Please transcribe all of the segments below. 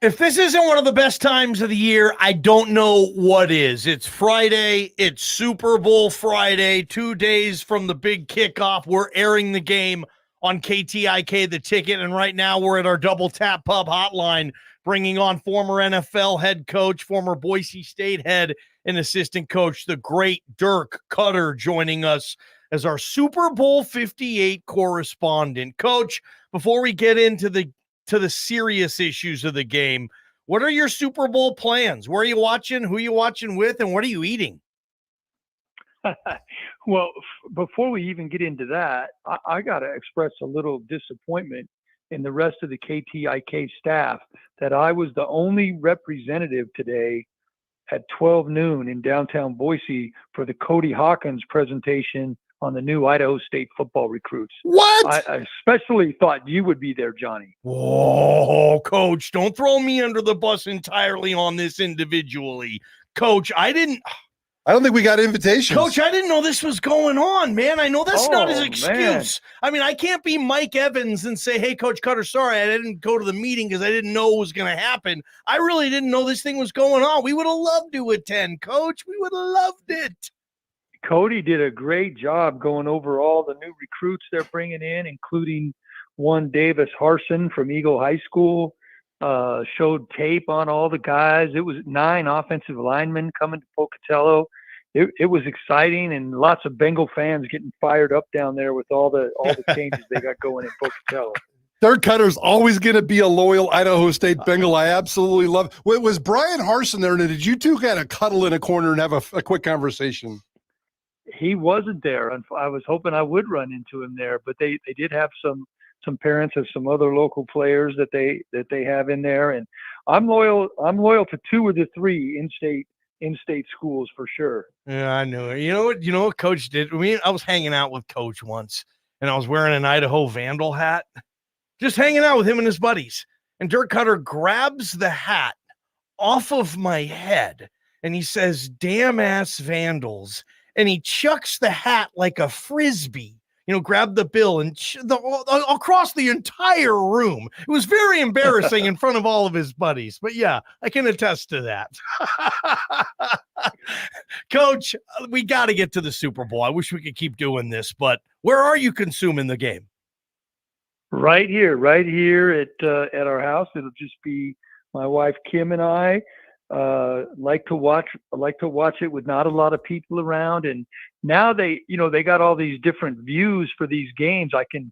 If this isn't one of the best times of the year, I don't know what is. It's Friday. It's Super Bowl Friday, 2 days from the big kickoff. We're airing the game on KTIK, The Ticket, and right now we're at our Double Tap Pub hotline, bringing on former NFL head coach, former Boise State head and assistant coach, the great Dirk Koetter, joining us as our Super Bowl 58 correspondent. Coach, before we get into the serious issues of the game, what are your Super Bowl plans? Where are you watching? Who are you watching with? And what are you eating? Well, before we even get into that, I got to express a little disappointment in the rest of the KTIK staff that I was the only representative today at 12 noon in downtown Boise for the Cody Hawkins presentation on the new Idaho State football recruits. What? I especially thought you would be there, Johnny. Whoa, Coach, don't throw me under the bus entirely on this individually. Coach, I don't think we got invitations. Coach, I didn't know this was going on, man. I know that's not his excuse. Man. I mean, I can't be Mike Evans and say, hey, Coach Koetter, sorry, I didn't go to the meeting because I didn't know it was going to happen. I really didn't know this thing was going on. We would have loved to attend, Coach. We would have loved it. Cody did a great job going over all the new recruits they're bringing in, including one Davis Harson from Eagle High School. Showed tape on all the guys. It was 9 offensive linemen coming to Pocatello. It was exciting, and lots of Bengal fans getting fired up down there with all the changes they got going in Pocatello. Dirk Koetter's always going to be a loyal Idaho State Bengal. I absolutely love it. Wait, was Brian Harson there, and did you two kind of cuddle in a corner and have a quick conversation? He wasn't there. I was hoping I would run into him there, but they did have some parents of some other local players that they have in there, and I'm loyal to 2 of the 3 in-state schools for sure. Yeah, I knew it. You know what Coach did? I was hanging out with Coach once, and I was wearing an Idaho Vandal hat, just hanging out with him and his buddies. And Dirk Koetter grabs the hat off of my head, and he says, "Damn ass Vandals." And he chucks the hat like a Frisbee, grabbed the bill and across the entire room. It was very embarrassing in front of all of his buddies. But yeah, I can attest to that. Coach, we got to get to the Super Bowl. I wish we could keep doing this, but where are you consuming the game? Right here at our house. It'll just be my wife, Kim, and I. Like to watch it with not a lot of people around, and now they got all these different views for these games. I can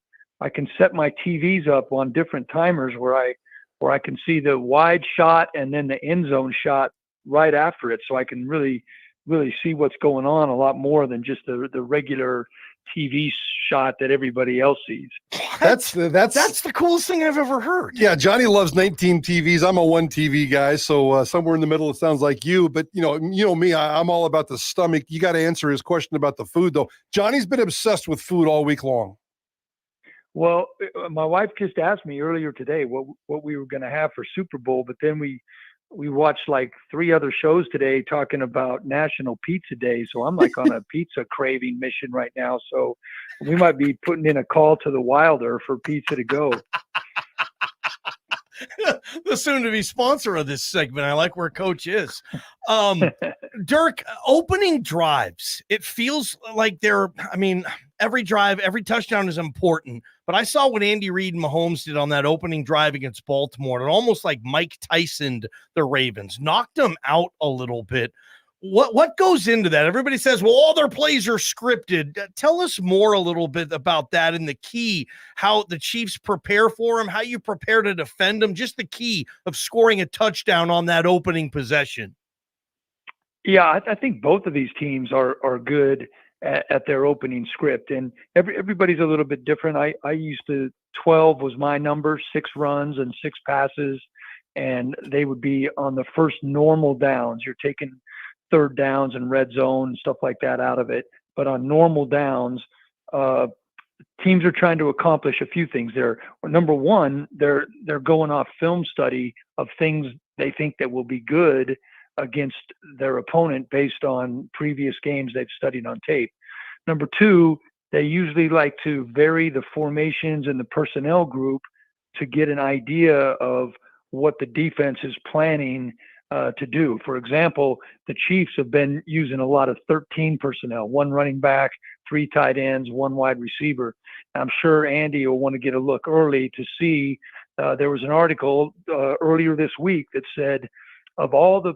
set my TVs up on different timers where I can see the wide shot and then the end zone shot right after it, so I can really see what's going on a lot more than just the regular TV shot that everybody else sees. That's the coolest thing I've ever heard. Yeah, Johnny loves 19 TVs. I'm a 1 TV guy, so somewhere in the middle it sounds like you. But you know me, I'm all about the stomach. You got to answer his question about the food, though. Johnny's been obsessed with food all week long. Well, my wife just asked me earlier today what we were going to have for Super Bowl, but then we watched like 3 other shows today talking about National Pizza Day. So I'm like on a pizza craving mission right now. So we might be putting in a call to the Wilder for pizza to go. The soon-to-be sponsor of this segment. I like where Coach is. Dirk, opening drives. It feels like every drive, every touchdown is important. But I saw what Andy Reid and Mahomes did on that opening drive against Baltimore. It almost like Mike Tyson'd the Ravens, knocked them out a little bit. What goes into that? Everybody says, well, all their plays are scripted. Tell us more a little bit about that and the key, how the Chiefs prepare for them, how you prepare to defend them, just the key of scoring a touchdown on that opening possession. Yeah, I think both of these teams are good at their opening script, and everybody's a little bit different. I used to 12 was my number, 6 runs and 6 passes, and they would be on the first normal downs. You're taking third downs and red zone and stuff like that out of it. But on normal downs, teams are trying to accomplish a few things. Number one, they're going off film study of things they think that will be good against their opponent based on previous games they've studied on tape. Number 2, they usually like to vary the formations and the personnel group to get an idea of what the defense is planning to do. For example, the Chiefs have been using a lot of 13 personnel, 1 running back, 3 tight ends, 1 wide receiver. I'm sure Andy will want to get a look early to see. There was an article earlier this week that said of all the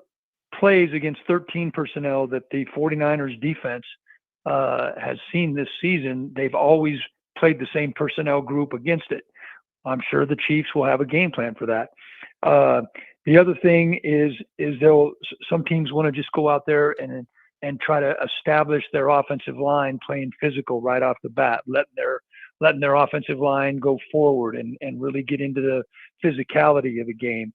plays against 13 personnel that the 49ers defense has seen this season, they've always played the same personnel group against it. I'm sure the Chiefs will have a game plan for that. The other thing is some teams want to just go out there and try to establish their offensive line playing physical right off the bat, letting their offensive line go forward and really get into the physicality of the game.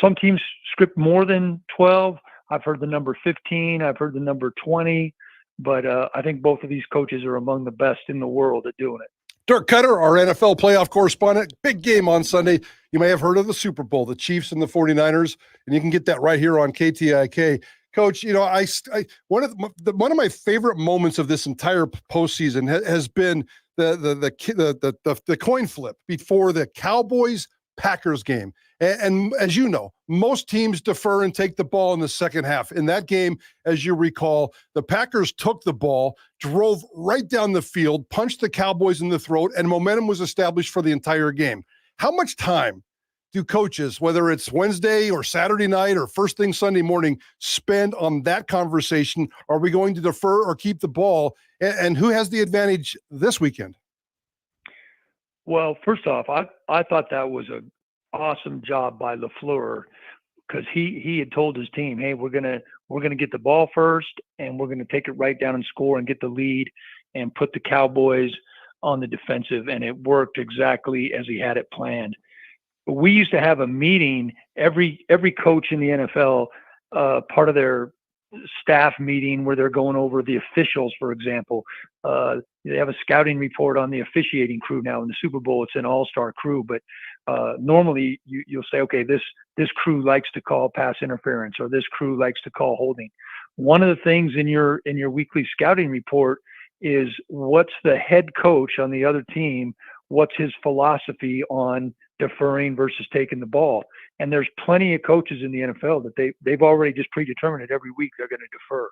Some teams script more than 12. I've heard the number 15. I've heard the number 20. But I think both of these coaches are among the best in the world at doing it. Dirk Koetter, our NFL playoff correspondent. Big game on Sunday. You may have heard of the Super Bowl, the Chiefs and the 49ers, and you can get that right here on KTIK. Coach, you know, one of my favorite moments of this entire postseason has been the coin flip before the Cowboys-Packers game. And as you know, most teams defer and take the ball in the second half. In that game, as you recall, the Packers took the ball, drove right down the field, punched the Cowboys in the throat, and momentum was established for the entire game. How much time do coaches, whether it's Wednesday or Saturday night or first thing Sunday morning, spend on that conversation? Are we going to defer or keep the ball? And who has the advantage this weekend? Well, first off, I thought that was an awesome job by LaFleur, because he had told his team, hey, we're gonna get the ball first, and we're gonna take it right down and score and get the lead and put the Cowboys on the defensive, and it worked exactly as he had it planned. We used to have a meeting, every coach in the NFL, part of their staff meeting where they're going over the officials, for example. They have a scouting report on the officiating crew now. In the Super Bowl, it's an all-star crew, but normally you'll say, okay, this crew likes to call pass interference, or this crew likes to call holding. One of the things in your weekly scouting report is what's the head coach on the other team, what's his philosophy on deferring versus taking the ball. And there's plenty of coaches in the NFL that they've already just predetermined it every week they're going to defer.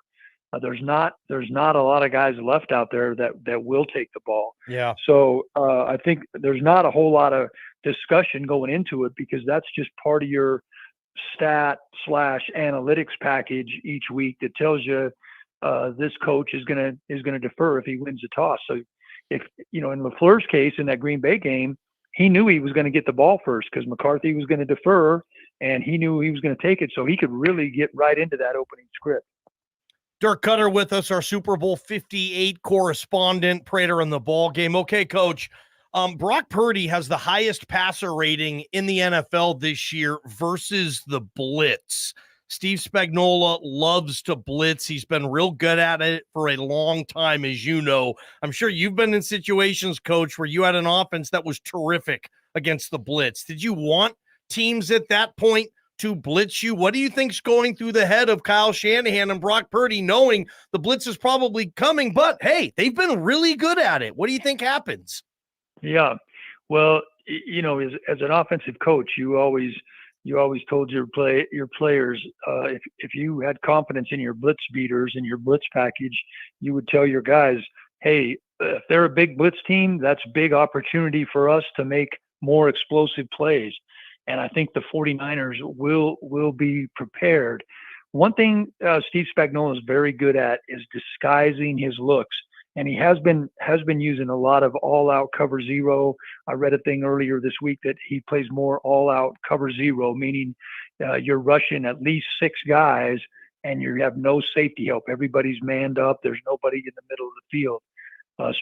There's not a lot of guys left out there that will take the ball. Yeah. So I think there's not a whole lot of discussion going into it, because that's just part of your stat/analytics package each week that tells you this coach is gonna defer if he wins the toss. So if in LaFleur's case in that Green Bay game, he knew he was going to get the ball first because McCarthy was going to defer, and he knew he was going to take it, so he could really get right into that opening script. Dirk Koetter with us, our Super Bowl 58 correspondent, Prater the Ballgame. Okay, Coach. Brock Purdy has the highest passer rating in the NFL this year versus the blitz. Steve Spagnuolo loves to blitz. He's been real good at it for a long time, as you know. I'm sure you've been in situations, Coach, where you had an offense that was terrific against the blitz. Did you want teams at that point to blitz you? What do you think's going through the head of Kyle Shanahan and Brock Purdy, knowing the blitz is probably coming, but hey, they've been really good at it? What do you think happens? Yeah, well, as an offensive coach, you always told your players, if you had confidence in your blitz beaters and your blitz package, you would tell your guys, hey, if they're a big blitz team, that's big opportunity for us to make more explosive plays. And I think the 49ers will be prepared. One thing Steve Spagnuolo is very good at is disguising his looks. And he has been using a lot of all-out cover zero. I read a thing earlier this week that he plays more all-out cover zero, meaning you're rushing at least 6 guys and you have no safety help. Everybody's manned up. There's nobody in the middle of the field.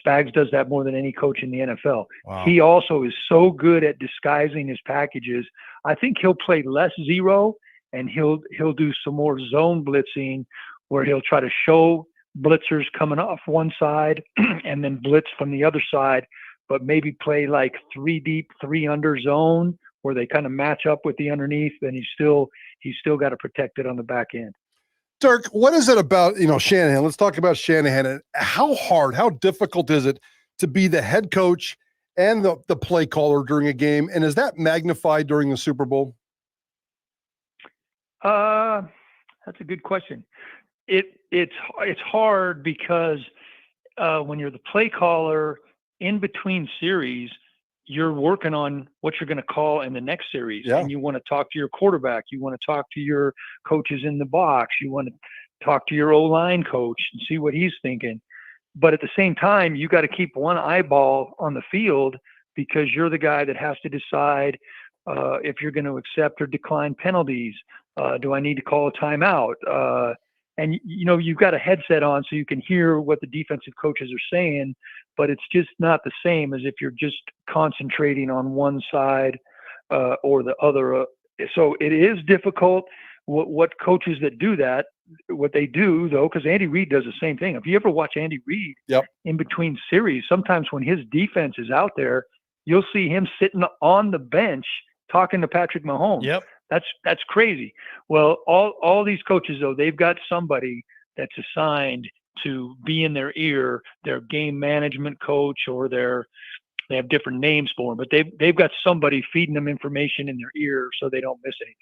Spags does that more than any coach in the NFL. Wow. He also is so good at disguising his packages. I think he'll play less zero, and he'll do some more zone blitzing where he'll try to show blitzers coming off one side and then blitz from the other side, but maybe play like 3 deep, 3 under zone where they kind of match up with the underneath, and he's still got to protect it on the back end. Dirk, what is it about, Shanahan? Let's talk about Shanahan. And how difficult is it to be the head coach and the play caller during a game? And is that magnified during the Super Bowl? That's a good question. It's hard because when you're the play caller in between series, you're working on what you're going to call in the next series. Yeah. And you want to talk to your quarterback. You want to talk to your coaches in the box. You want to talk to your O-line coach and see what he's thinking. But at the same time, you got to keep one eyeball on the field because you're the guy that has to decide if you're going to accept or decline penalties. Do I need to call a timeout? And, you've got a headset on so you can hear what the defensive coaches are saying, but it's just not the same as if you're just concentrating on one side or the other. So it is difficult. What coaches that do that, what they do, though, because Andy Reid does the same thing. If you ever watch Andy Reid in between series, sometimes when his defense is out there, you'll see him sitting on the bench talking to Patrick Mahomes. Yep. That's crazy. Well, all these coaches, though, they've got somebody that's assigned to be in their ear, their game management coach, or they have different names for them, but they've got somebody feeding them information in their ear so they don't miss anything.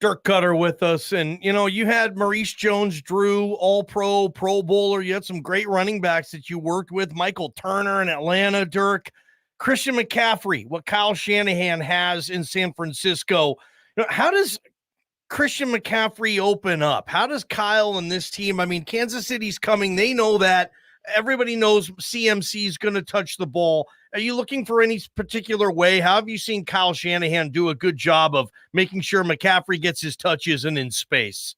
Dirk Koetter with us, and you had Maurice Jones-Drew, All-Pro, Pro Bowler. You had some great running backs that you worked with. Michael Turner in Atlanta, Dirk. Christian McCaffrey, what Kyle Shanahan has in San Francisco. How does Christian McCaffrey open up? How does Kyle and this team? I mean, Kansas City's coming. They know that. Everybody knows CMC is going to touch the ball. Are you looking for any particular way? How have you seen Kyle Shanahan do a good job of making sure McCaffrey gets his touches and in space?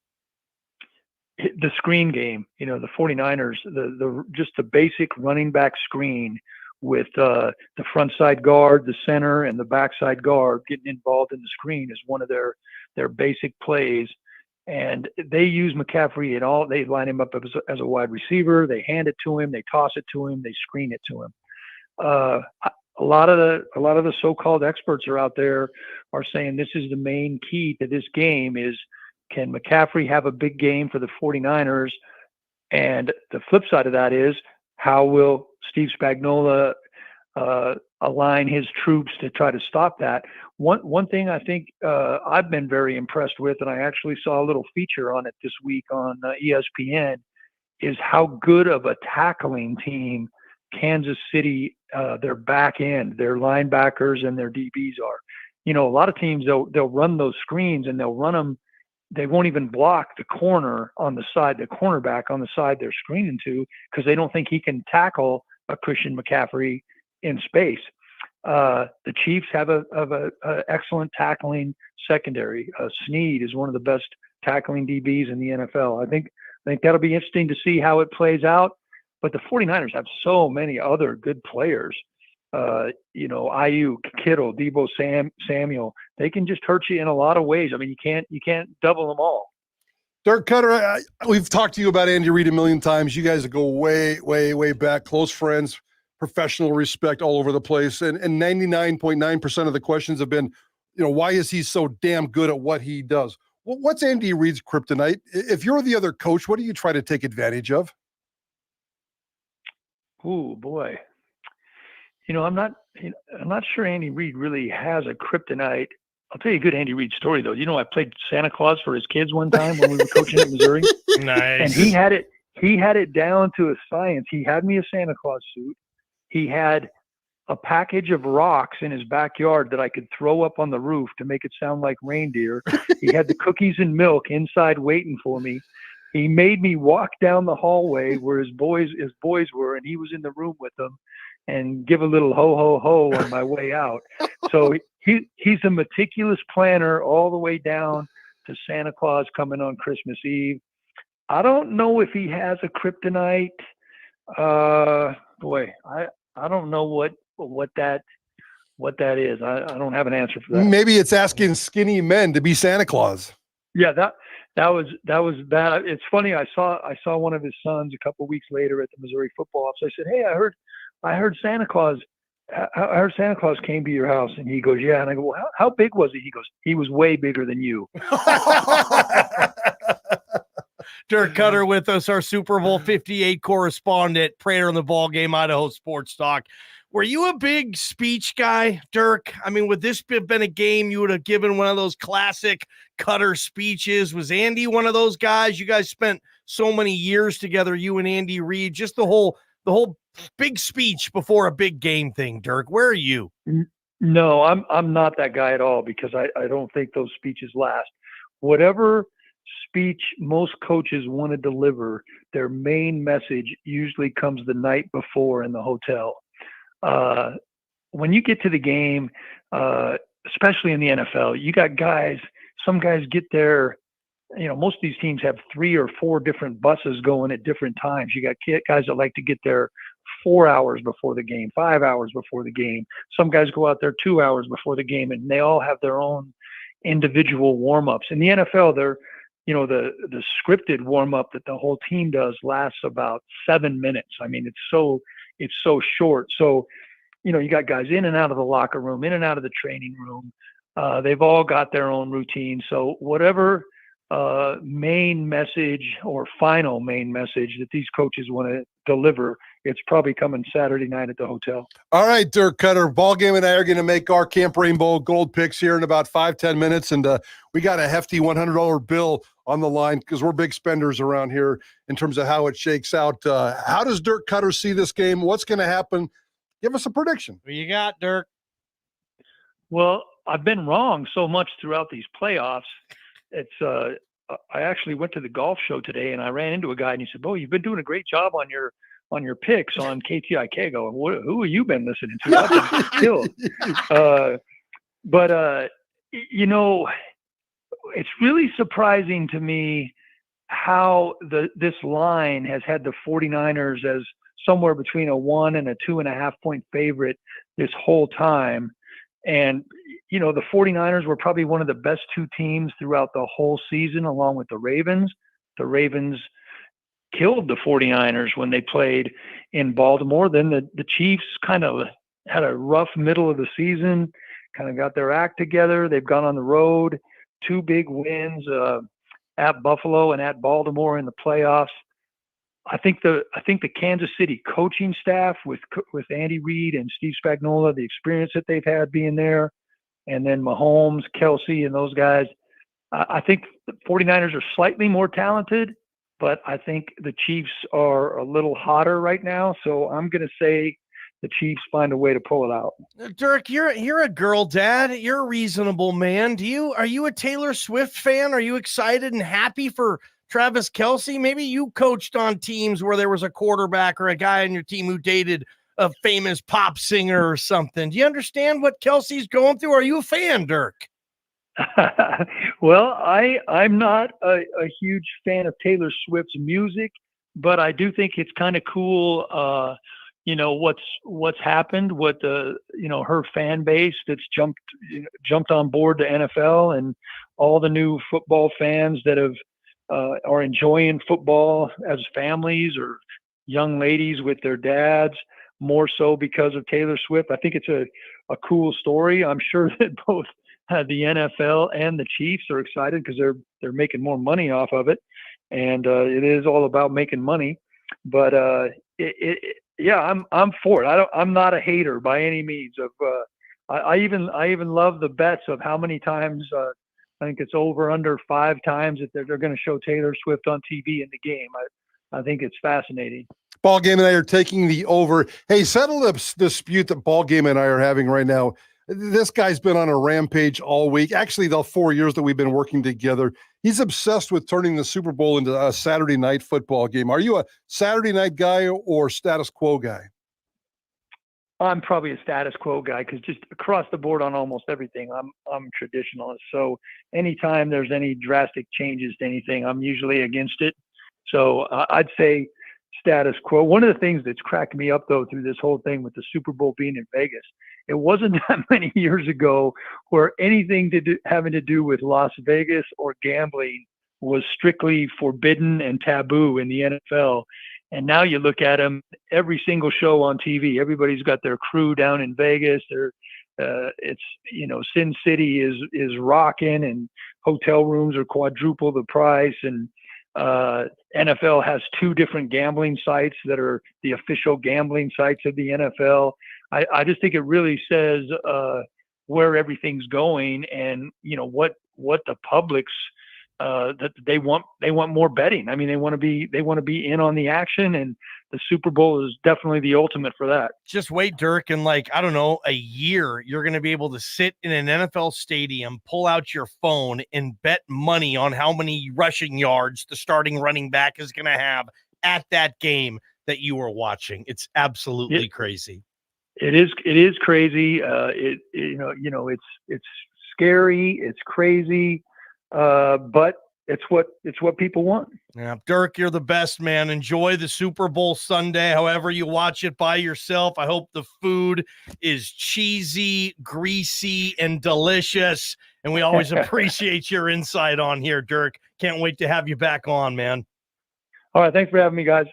The screen game, the 49ers, just the basic running back screen with the front side guard, the center, and the backside guard getting involved in the screen is one of their basic plays. And they use McCaffrey at all. They line him up as a wide receiver. They hand it to him. They toss it to him. They screen it to him. A lot of the so-called experts are out there are saying this is the main key to this game is, can McCaffrey have a big game for the 49ers? And the flip side of that is, how will Steve Spagnuolo align his troops to try to stop that? One thing I think I've been very impressed with, and I actually saw a little feature on it this week on ESPN, is how good of a tackling team Kansas City, their back end, their linebackers and their DBs are. A lot of teams, they'll run those screens and they'll run them. They won't even block the corner on the side, the cornerback on the side they're screening to, because they don't think he can tackle a Christian McCaffrey in space. The Chiefs have a excellent tackling secondary. Snead is one of the best tackling DBs in the NFL. I think that'll be interesting to see how it plays out. But the 49ers have so many other good players. Ayuk, Kittle, Deebo Samuel. They can just hurt you in a lot of ways. I mean, you can't double them all. Dirk Koetter, we've talked to you about Andy Reid a million times. You guys go way, way, way back, close friends, professional respect all over the place. And 99.9% of the questions have been, why is he so damn good at what he does? Well, what's Andy Reid's kryptonite? If you're the other coach, what do you try to take advantage of? Oh boy. I'm not sure Andy Reid really has a kryptonite. I'll tell you a good Andy Reid story though. I played Santa Claus for his kids one time when we were coaching at Missouri. Nice. And he had it down to a science. He had me a Santa Claus suit. He had a package of rocks in his backyard that I could throw up on the roof to make it sound like reindeer. He had the cookies and milk inside waiting for me. He made me walk down the hallway where his boys were, and he was in the room with them, and give a little ho ho ho on my way out. So he's a meticulous planner all the way down to Santa Claus coming on Christmas Eve. I don't know if he has a kryptonite. I don't know what that is. I don't have an answer for that. Maybe it's asking skinny men to be Santa Claus. Yeah, that was bad. It's funny. I saw one of his sons a couple of weeks later at the Missouri football office. I said, "Hey, I heard Santa Claus. I heard Santa Claus came to your house." And he goes, "Yeah." And I go, "Well, how big was he?" He goes, "He was way bigger than you." Dirk Koetter with us, our Super Bowl 58 correspondent, Prater the Ballgame, Idaho Sports Talk. Were you a big speech guy, Dirk? I mean, would this have been a game you would have given one of those classic Koetter speeches? Was Andy one of those guys? You guys spent so many years together, you and Andy Reid, just the whole big speech before a big game thing, Dirk. Where are you? No, I'm not that guy at all, because I don't think those speeches last. Whatever speech most coaches want to deliver, their main message usually comes the night before in the hotel. When you get to the game, especially in the NFL, you got some guys get there, most of these teams have 3 or 4 different buses going at different times. You got guys that like to get there 4 hours before the game, 5 hours before the game. Some guys go out there 2 hours before the game, and they all have their own individual warm-ups. In the NFL, they're, the scripted warm-up that the whole team does lasts about 7 minutes. I mean, it's so short. So, you got guys in and out of the locker room, in and out of the training room. They've all got their own routine. So whatever main message or final main message that these coaches want to deliver, it's probably coming Saturday night at the hotel. All right, Dirk Koetter, Ballgame and I are going to make our Camp Rainbow Gold picks here in about 5-10 minutes. And we got a hefty $100 bill on the line because we're big spenders around here in terms of how it shakes out. How does Dirk Koetter see this game? What's going to happen? Give us a prediction. What you got, Dirk? Well, I've been wrong so much throughout these playoffs. It's I actually went to the golf show today, and I ran into a guy, and he said, "Oh, you've been doing a great job on your picks on KTIK." I go, who have you been listening to? I've been killed. But it's really surprising to me how this line has had the 49ers as somewhere between a 1 and a 2.5 point favorite this whole time. And, the 49ers were probably one of the best 2 teams throughout the whole season, along with the Ravens. The Ravens killed the 49ers when they played in Baltimore. Then the Chiefs kind of had a rough middle of the season, kind of got their act together. They've gone on the road, 2 big wins at Buffalo and at Baltimore in the playoffs. I think the Kansas City coaching staff with Andy Reid and Steve Spagnuolo, the experience that they've had being there, and then Mahomes, Kelsey, and those guys, I think the 49ers are slightly more talented, but I think the Chiefs are a little hotter right now. So I'm going to say the Chiefs find a way to pull it out. Dirk, you're a girl dad. You're a reasonable man. Are you a Taylor Swift fan? Are you excited and happy for Travis Kelce? Maybe you coached on teams where there was a quarterback or a guy on your team who dated a famous pop singer or something. Do you understand what Kelsey's going through? Are you a fan, Dirk? Well, I'm not a huge fan of Taylor Swift's music, but I do think it's kind of cool. What's happened with her fan base that's jumped on board the NFL, and all the new football fans that are enjoying football as families, or young ladies with their dads, more so because of Taylor Swift. I think it's a cool story. I'm sure that both the NFL and the Chiefs are excited because they're making more money off of it, and it is all about making money. But I'm for it. I'm not a hater by any means. I even love the bets of how many times. I think it's over under 5 times that they're going to show Taylor Swift on TV in the game. I think it's fascinating. Ballgame and I are taking the over. Hey, settle the dispute that Ballgame and I are having right now. This guy's been on a rampage all week. Actually, the 4 years that we've been working together, he's obsessed with turning the Super Bowl into a Saturday night football game. Are you a Saturday night guy or status quo guy? I'm probably a status quo guy, because just across the board on almost everything, I'm traditionalist. So anytime there's any drastic changes to anything, I'm usually against it. So I'd say status quo. One of the things that's cracked me up, though, through this whole thing with the Super Bowl being in Vegas, it wasn't that many years ago where anything having to do with Las Vegas or gambling was strictly forbidden and taboo in the NFL. And now you look at them, every single show on TV, everybody's got their crew down in Vegas. Sin City is rocking, and hotel rooms are quadruple the price. And NFL has 2 different gambling sites that are the official gambling sites of the NFL. I just think it really says where everything's going, and what the public's that they want more betting. I mean, they want to be in on the action, and the Super Bowl is definitely the ultimate for that. Just wait, Dirk, in like, I don't know, a year, you're going to be able to sit in an NFL stadium, pull out your phone, and bet money on how many rushing yards the starting running back is going to have at that game that you were watching. It's absolutely crazy. It is crazy. It's scary. It's crazy. But it's what people want. Yeah, Dirk, you're the best, man. Enjoy the Super Bowl Sunday, however you watch it by yourself. I hope the food is cheesy, greasy, and delicious. And we always appreciate your insight on here, Dirk. Can't wait to have you back on, man. All right. Thanks for having me, guys.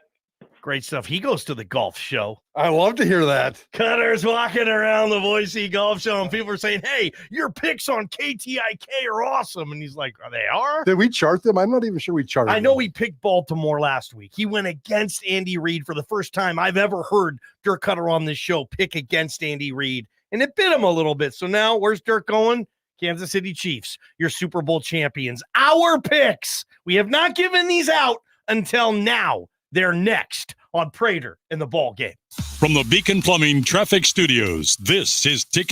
Great stuff. He goes to the golf show. I love to hear that. Koetter's walking around the Boise Golf Show, and people are saying, hey, your picks on KTIK are awesome. And he's like, they are? Did we chart them? I'm not even sure we charted I know them. we picked Baltimore last week. He went against Andy Reid for the first time I've ever heard Dirk Koetter on this show pick against Andy Reid, and it bit him a little bit. So now where's Dirk going? Kansas City Chiefs, your Super Bowl champions. Our picks. We have not given these out until now. They're next on Prater in the Ball Game. From the Beacon Plumbing Traffic Studios, this is Ticket